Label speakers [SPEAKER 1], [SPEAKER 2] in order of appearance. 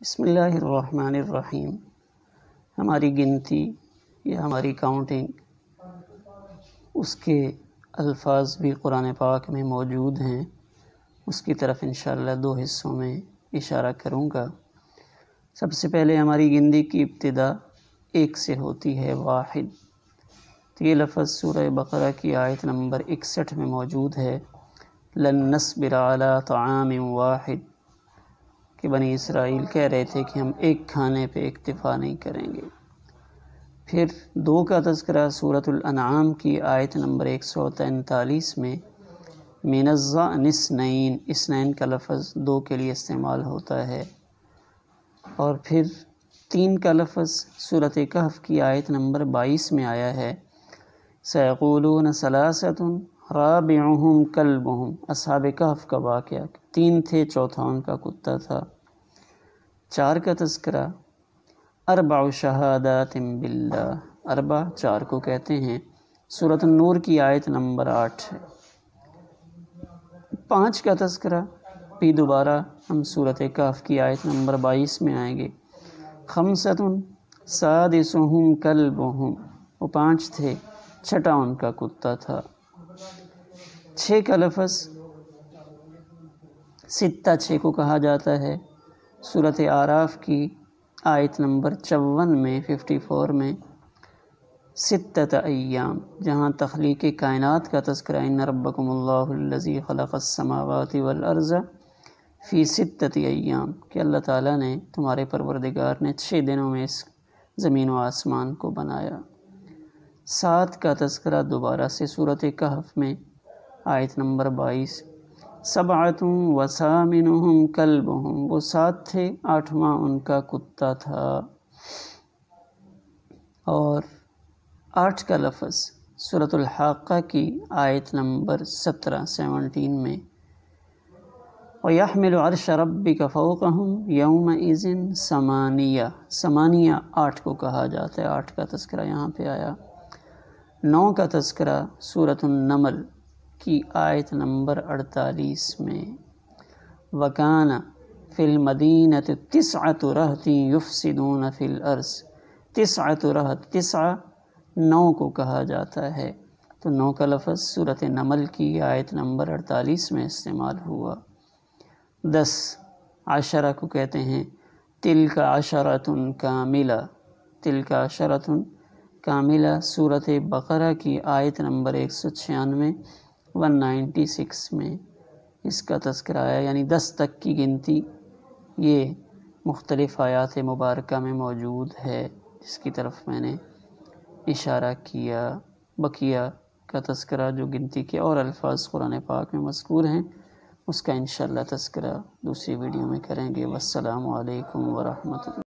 [SPEAKER 1] بسم اللہ الرحمن الرحیم۔ ہماری گنتی یا ہماری کاؤنٹنگ، اس کے الفاظ بھی قرآن پاک میں موجود ہیں۔ اس کی طرف انشاءاللہ دو حصوں میں اشارہ کروں گا۔ سب سے پہلے ہماری گنتی کی ابتدا ایک سے ہوتی ہے، واحد۔ تو یہ لفظ سورہ بقرہ کی آیت نمبر 61 میں موجود ہے، لن نصبر علی طعام واحد، کہ بنی اسرائیل کہہ رہے تھے کہ ہم ایک کھانے پہ اکتفا نہیں کریں گے۔ پھر دو کا تذکرہ سورۃ الانعام کی آیت نمبر 143 میں، من الظأن اثنین، اثنین کا لفظ دو کے لیے استعمال ہوتا ہے۔ اور پھر تین کا لفظ سورۃ کہف کی آیت نمبر 22 میں آیا ہے، سیقولون ثلاثۃ رابعہم کلبہم، اصحاب کہف کا واقعہ، تین تھے چوتھا ان کا کتا تھا۔ چار کا تذکرہ اربع شہادات باللہ، اربع چار کو کہتے ہیں، سورۃ النور کی آیت نمبر 8 ہے۔ پانچ کا تذکرہ بھی دوبارہ ہم سورۃ کہف کی آیت نمبر 22 میں آئیں گے، خمسۃ سادسہم کلبہم، وہ پانچ تھے چھٹا ان کا کتا تھا۔ چھ کا لفظ ستہ، چھ کو کہا جاتا ہے، سورۃ اعراف کی آیت نمبر 54 میں 54 میں، ستۃ ایام، جہاں تخلیق کائنات کا تذکرہ، ان ربکم اللہ الذی خلق السماوات والارض فی ستۃ ایام، کہ اللہ تعالیٰ نے، تمہارے پروردگار نے 6 دنوں میں اس زمین و آسمان کو بنایا۔ سات کا تذکرہ دوبارہ سے سورۃ کہف میں آیت نمبر 22، سبعۃ وثامنہم کلبہم، وہ 7 تھے آٹھواں ان کا کتا تھا۔ اور 8 کا لفظ سورۃ الحاقہ کی آیت نمبر 17 میں، وَيَحْمِلُ عَرْشَ رَبِّكَ فَوْقَهُمْ يَوْمَئِذٍ ثمانیہ، ثمانیہ 8 کو کہا جاتا ہے، 8 کا تذکرہ یہاں پہ آیا۔ 9 کا تذکرہ سورۃ النمل کی آیت نمبر 48 میں، وَكَانَ فِي الْمَدِينَةِ تِسْعَةُ رَهْطٍ يُفْسِدُونَ فِي الْأَرْضِ، تسعۃ رہط، تسعہ 9 کو کہا جاتا ہے، تو 9 کا لفظ سورۃ نمل کی آیت نمبر 48 میں استعمال ہوا۔ 10 عشرہ کو کہتے ہیں، تِلْکَ عَشَرَةٌ کاملہ، تِلْکَ عَشَرَةٌ کاملہ، سورۃ بقرہ کی آیت نمبر 196 196 میں اس کا تذکرہ آیا، یعنی 10 تک کی گنتی یہ مختلف آیات مبارکہ میں موجود ہے، جس کی طرف میں نے اشارہ کیا۔ بقیہ کا تذکرہ جو گنتی کے اور الفاظ قرآن پاک میں مذکور ہیں، اس کا انشاءاللہ تذکرہ دوسری ویڈیو میں کریں گے۔ والسلام علیکم ورحمۃ اللہ۔